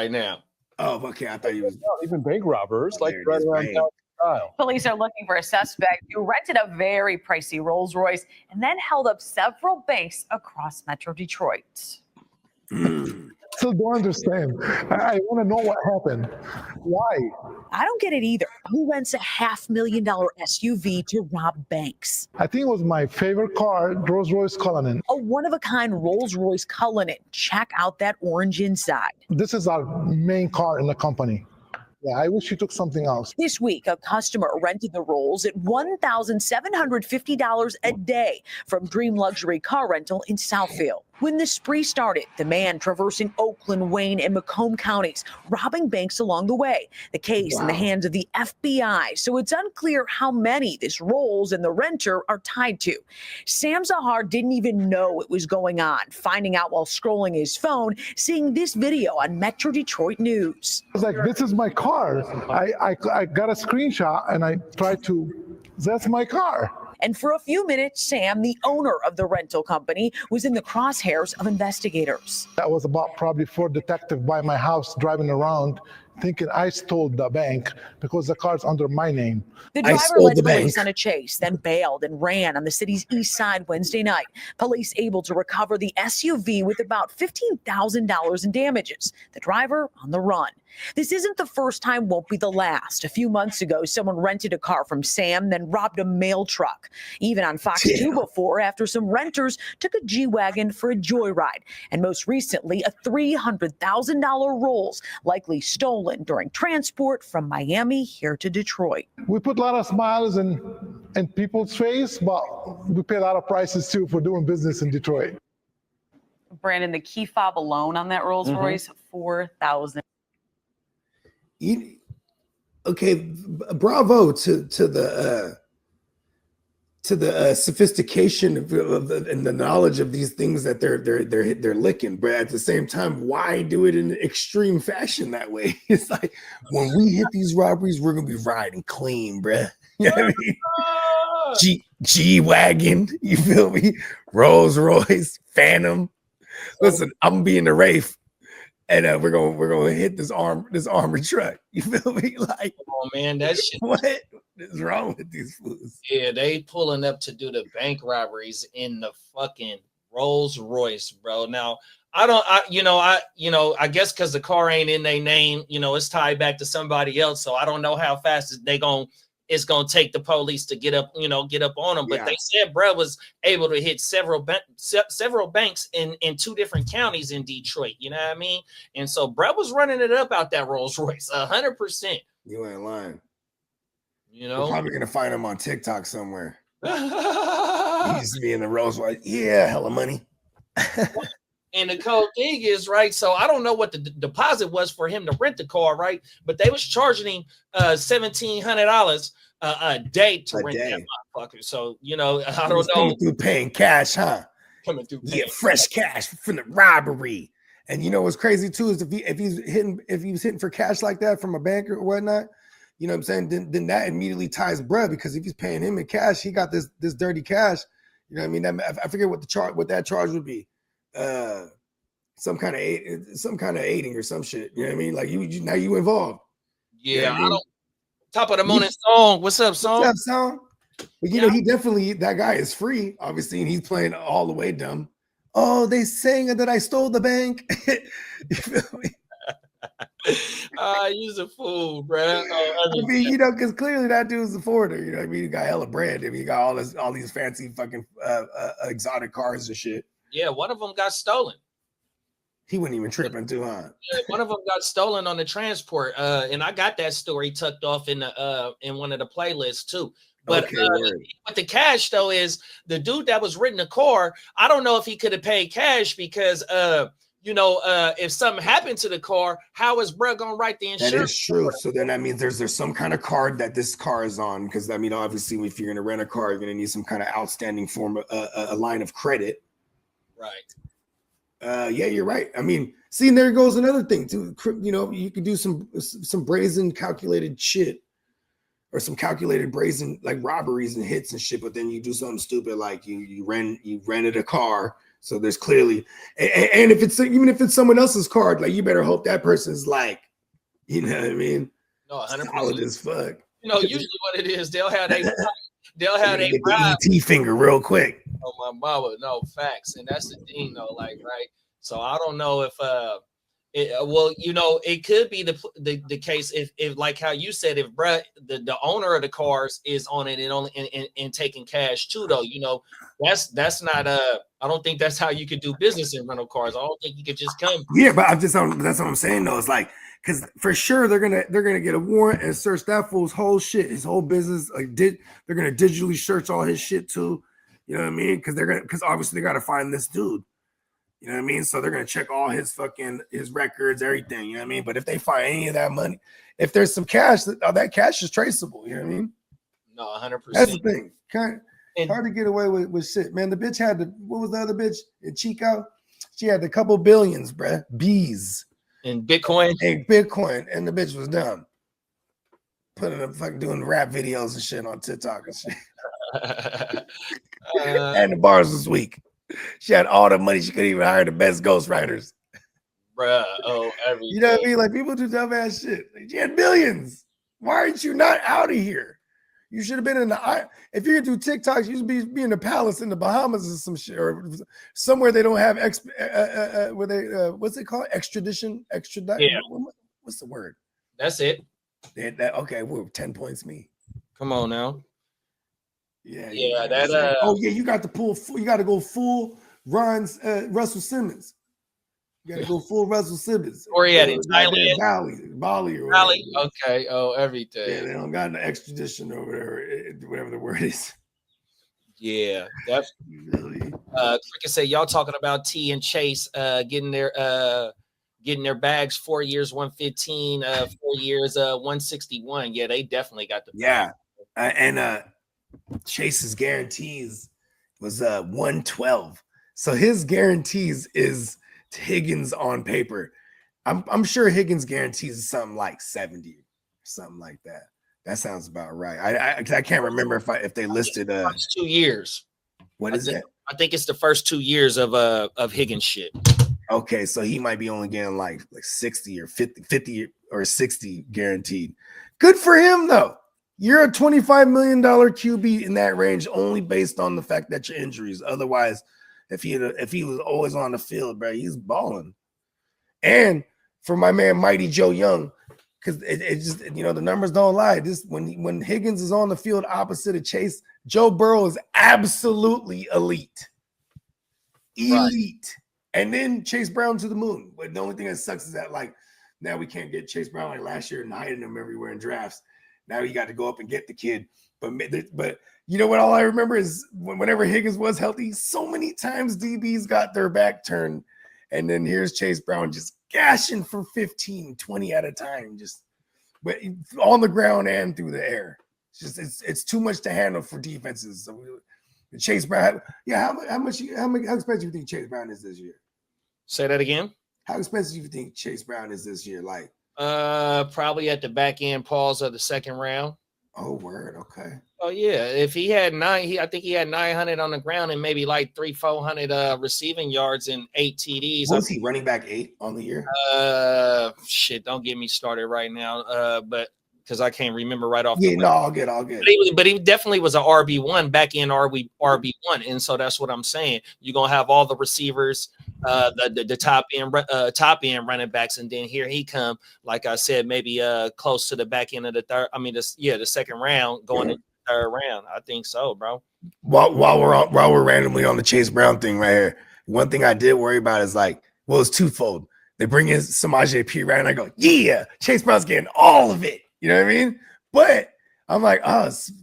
right now. Oh, okay. I thought you was even bank robbers like right around town style. Police are looking for a suspect who rented a very pricey Rolls Royce and then held up several banks across Metro Detroit. Still don't understand. I want to know what happened. Why? I don't get it either. Who rents a $500,000 SUV to rob banks? I think it was my favorite car, Rolls Royce Cullinan. A one-of-a-kind Rolls Royce Cullinan. Check out that orange inside. This is our main car in the company. Yeah, I wish you took something else. This week, a customer rented the Rolls at $1,750 a day from Dream Luxury Car Rental in Southfield. When the spree started, the man traversing Oakland, Wayne, and Macomb counties, robbing banks along the way. The case in the hands of the FBI, so it's unclear how many this Rolls and the renter are tied to. Sam Zahar didn't even know it was going on, finding out while scrolling his phone, seeing this video on Metro Detroit News. I was like, this is my car. I got a screenshot and I tried to, that's my car. And for a few minutes, Sam, the owner of the rental company, was in the crosshairs of investigators. That was about probably 4 detectives by my house driving around thinking I stole the bank because the car's under my name. The driver led police on a chase, then bailed and ran on the city's east side Wednesday night. Police able to recover the SUV with about $15,000 in damages. The driver on the run. This isn't the first time, won't be the last. A few months ago, someone rented a car from Sam, then robbed a mail truck. Even on Fox 2 before, after some renters took a G-Wagon for a joyride. And most recently, a $300,000 Rolls, likely stolen during transport from Miami here to Detroit. We put a lot of smiles in people's face, but we pay a lot of prices too for doing business in Detroit. Brandon, the key fob alone on that Rolls Royce, $4,000. Okay, bravo to the sophistication and the knowledge of these things that they're licking, but at the same time, why do it in extreme fashion that way? It's like when we hit these robberies, we're gonna be riding clean, bruh. You know what I mean? G-Wagon, you feel me? Rolls Royce, Phantom. Listen, I'm gonna be in the Wraith. And we're gonna hit this armored truck. You feel me? Like, oh man, that shit. What is wrong with these fools? Yeah, they pulling up to do the bank robberies in the fucking Rolls Royce, bro. Now I guess because the car ain't in their name, it's tied back to somebody else. So I don't know how fast it's gonna take the police to get up on them. But they said bro was able to hit several banks in 2 different counties in Detroit. You know what I mean? And so bro was running it up out that Rolls Royce 100%. You ain't lying. We're probably gonna find him on TikTok somewhere. He used to be in the Rolls Royce. Yeah, hella money. And the cool thing is, right, so I don't know what the deposit was for him to rent the car, right? But they was charging him $1,700 a day to rent that motherfucker. So, I don't know. Coming through paying cash, huh? Coming through paying fresh cash from the robbery. And you know what's crazy too is if he was hitting for cash like that from a banker or whatnot, you know what I'm saying? Then that immediately ties bruh, because if he's paying him in cash, he got this dirty cash. You know what I mean? I forget what that charge would be. Some kind of aiding or some shit. You know what I mean? Like you now you involved. Yeah, you know I don't. Top of the morning, Song. What's up, Song? What's up, Song? But you know, he definitely, that guy is free, obviously, and he's playing all the way dumb. Oh, they saying that I stole the bank. You feel me? He's a fool, bro. I mean, because clearly that dude's a foreigner. You know what I mean? He got hella bread. I mean, he got all these fancy fucking exotic cars and shit. Yeah, one of them got stolen. He wasn't even tripping too, huh? Yeah, one of them got stolen on the transport, and I got that story tucked off in one of the playlists too. But but the cash though is the dude that was renting the car. I don't know if he could have paid cash because if something happened to the car, how is bro gonna write the insurance? That is true. So then that means there's some kind of card that this car is on, because I mean, obviously, if you're gonna rent a car, you're gonna need some kind of outstanding form of a line of credit. Right. Yeah, you're right. I mean, see, and there goes another thing too. You could do some brazen calculated shit, or some calculated brazen like robberies and hits and shit. But then you do something stupid like you rented a car So there's clearly, and if it's even if it's someone else's card, like you better hope that person's like, you know what I mean? No, 100%. Solid as fuck. You know, usually what it is, they'll have a the ET finger real quick. Oh my mama, no facts, and that's the thing though, like right. So I don't know if well, you know, it could be the case if like how you said, if bruh, the owner of the cars is on it and only and taking cash too, though, you know, that's not I don't think that's how you could do business in rental cars. I don't think you could just come. Yeah, but that's what I'm saying though. It's like, because for sure they're gonna get a warrant and search that fool's whole shit, his whole business. Like they're gonna digitally search all his shit too. You know what I mean? Because obviously they gotta find this dude. You know what I mean? So they're gonna check all his records, everything. You know what I mean? But if they find any of that money, if there's some cash, that cash is traceable. You know what I mean? No, 100%. That's the thing. Hard to get away with shit, man. The bitch had what was the other bitch in Chico? She had a couple billions, bruh. Bees. And Bitcoin. And the bitch was dumb. Putting up fucking doing rap videos and shit on TikTok and shit. And the bars was weak. She had all the money. She couldn't even hire the best ghostwriters. Bruh, everything. You know what I mean? Like people do dumbass shit. Like, she had billions. Why aren't you not out of here? You should have been in the. If you're gonna do TikToks, you should be in the palace in the Bahamas or some shit, or somewhere they don't have where they what's it called? Extradition. Yeah. What's the word? That's it. Okay, we're 10 points. Me. Come on now. Yeah. That. Oh yeah, you got to pull. You got to go full Russell Simmons. You got to go full Russell Simmons. Or he had in Thailand. Bali. Or Bali. Okay. Oh, everything. Yeah, they don't got an extradition over there, whatever the word is. Yeah, definitely. Cricket said y'all talking about T and Chase getting their bags 4 years 115, 4 years 161. Yeah, they definitely got the yeah. And Chase's guarantees was 112. So his guarantees is Higgins on paper. I'm sure Higgins guarantees is something like 70, something like that. That sounds about right. I can't remember if they listed 2 years. What is it? I think it's the first 2 years of Higgins shit. Okay, so he might be only getting like 60 or 50 or 60 guaranteed. Good for him though. You're a $25 million QB in that range only based on the fact that your injuries. Otherwise, if he was always on the field, bro, he's balling. And for my man Mighty Joe Young, because it just, you know, the numbers don't lie. This when Higgins is on the field opposite of Chase, Joe Burrow is absolutely elite. Right. And then Chase Brown to the moon. But the only thing that sucks is that, like, now we can't get Chase Brown like last year and hiding him everywhere in drafts. Now you got to go up and get the kid. But you know what? All I remember is whenever Higgins was healthy, so many times DBs got their back turned. And then here's Chase Brown just gashing for 15, 20 at a time, just but on the ground and through the air. It's too much to handle for defenses. So Chase Brown, yeah, how expensive do you think Chase Brown is this year? Say that again. How expensive do you think Chase Brown is this year? Like probably at the back end pause of the second round. Oh, word. Okay. Oh yeah. If he had I think he had 900 on the ground and maybe like 300-400 receiving yards and 8 TDs. Was he running back 8 on the year? Shit, don't get me started right now. But because I can't remember right off. Yeah, no, I'll get. But he definitely was an RB1 back in RB1, and so that's what I'm saying. You're gonna have all the receivers, the top end running backs, and then here he come. Like I said, maybe close to the back end of the third. I mean, the second round going into the third round. I think so, bro. While we're randomly on the Chase Brown thing right here, one thing I did worry about is it's twofold. They bring in Samaje Perine, and I go, yeah, Chase Brown's getting all of it. You know what I mean? But I'm like,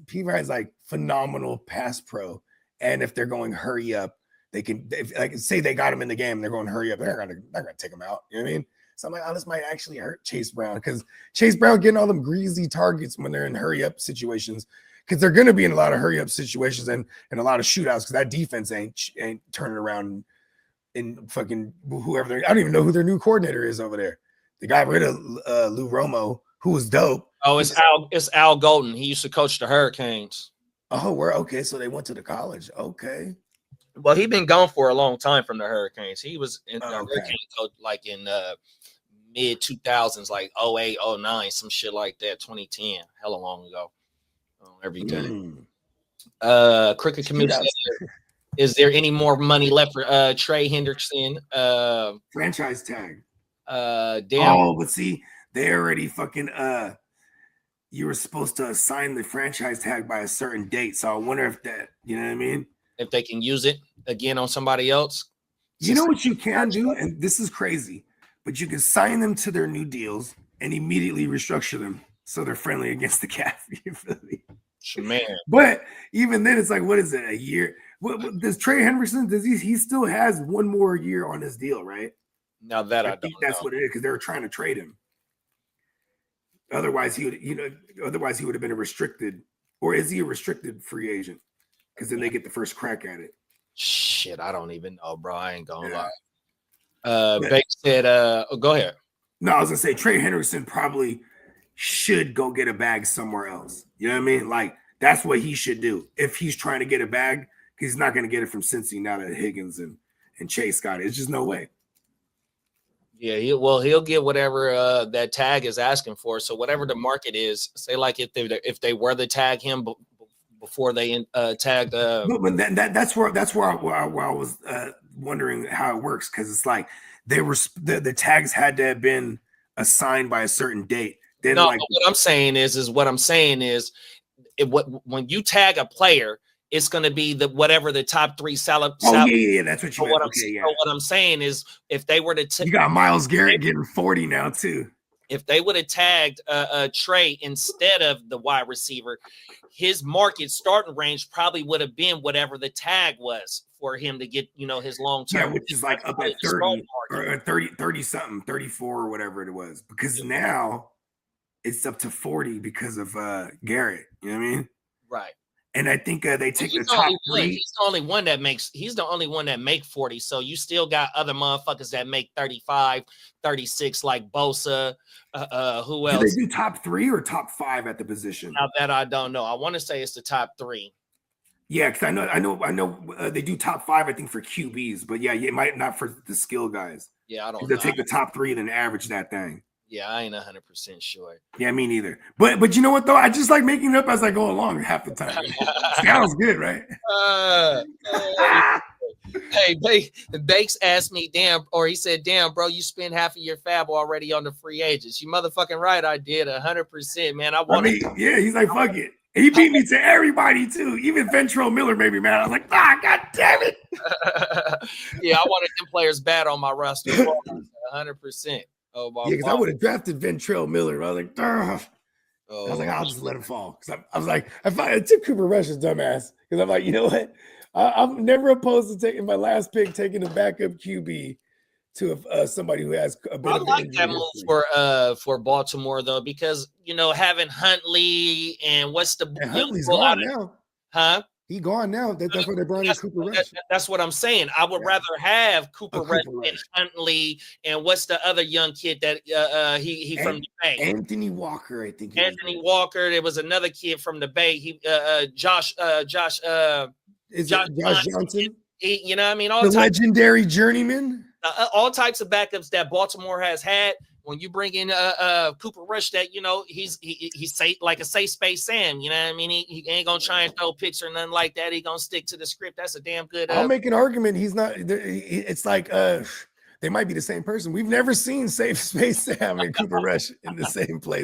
P-Ride's like phenomenal pass pro. And if they're going hurry up, they can say they got him in the game, they're going hurry up, they're gonna take him out. You know what I mean? So I'm like, this might actually hurt Chase Brown because Chase Brown getting all them greasy targets when they're in hurry up situations, because they're gonna be in a lot of hurry up situations and a lot of shootouts because that defense ain't turning around in fucking whoever I don't even know who their new coordinator is over there. They got rid of Lou Romo, who was dope. Oh, it's Al Golden. He used to coach the Hurricanes. Oh, we're okay. So they went to the college. Okay. Well, he been gone for a long time from the Hurricanes. He was in the Okay. Hurricane coach like in mid 2000s, like 08, 09, some shit like that, 2010, hella long ago. Everything. Cricket committee said, is there any more money left for Trey Hendrickson? Franchise tag. Damn. Oh, but see, they already fucking you were supposed to assign the franchise tag by a certain date. So I wonder if that, you know what I mean? If they can use it again on somebody else. You know what you can do, and this is crazy, but you can sign them to their new deals and immediately restructure them so they're friendly against the cap. You feel me? Man. But even then, it's like, what is it? A year? What does Trey Henderson? Does he still has one more year on his deal, right? Now that I think don't that's know. what it is, because they were trying to trade him. Otherwise, he would, otherwise he would have been a restricted, or is he a restricted free agent? Because then they get the first crack at it. Shit, I don't even know, bro. I ain't gonna lie. Beck said, go ahead. No, I was gonna say Trey Henderson probably should go get a bag somewhere else. You know what I mean? Like, that's what he should do if he's trying to get a bag. He's not gonna get it from Cincy now that Higgins and Chase got it. It's just no way. Yeah, he'll get whatever that tag is asking for. So whatever the market is, say like if they were to tag him before they tagged. But that's where I was wondering how it works, because it's like they were the tags had to have been assigned by a certain date. Then no, like what I'm saying is when you tag a player, it's going to be whatever the top three salary. Yeah, that's what you meant. What I'm saying is, if they were to you got Myles Garrett getting 40 now too. If they would have tagged Trey instead of the wide receiver, his market starting range probably would have been whatever the tag was for him to get, his long term. Yeah, which is like up at 30 or 30 something, 34 or whatever it was. Because now it's up to 40 because of Garrett. You know what I mean? Right. And I think they take the top three. He's the only one that make 40. So you still got other motherfuckers that make 35, 36, like Bosa. Who else? Do they do top three or top five at the position? Now that I don't know. I want to say it's the top three. Yeah, because I know they do top five, I think, for QBs, but yeah, it might not for the skill guys. Yeah, I don't know. They'll take the top three and then average that thing. Yeah, I ain't 100% sure. Yeah, me neither. But you know what though? I just like making it up as I go along half the time. Sounds good, right? Hey, Bakes asked me, he said, damn, bro, you spent half of your fab already on the free agents. You motherfucking right, I did 100%, man. Yeah, he's like, fuck it. He beat me to everybody too. Even Ventrell Miller made me mad. I was like, god damn it. Yeah, I wanted them players bad on my roster. 100%. Yeah, because I would have drafted Ventrell Miller. I was like, I was like, I'll just let him fall. Because I was like, I took Cooper Rush's dumbass. Because I'm like, you know what? I'm never opposed to taking my last pick, taking a backup QB to somebody who has a bit I of like that move for Baltimore though, because having Huntley and what's the Huntley's gone now. Huh? He gone now. That's why they brought in Cooper Rush. That's what I'm saying. I would rather have Cooper Rush and Huntley and what's the other young kid that he from the Bay? Anthony Walker, I think. Anthony Walker. There was another kid from the Bay. He Josh Johnson. You know what I mean? All the legendary journeyman. All types of backups that Baltimore has had. When you bring in Cooper Rush, that he's safe, like a safe space Sam. You know what I mean? He ain't gonna try and throw picks or nothing like that. He gonna stick to the script. That's a damn good. I'll make an argument. He's not. It's like they might be the same person. We've never seen safe space Sam and Cooper Rush in the same place.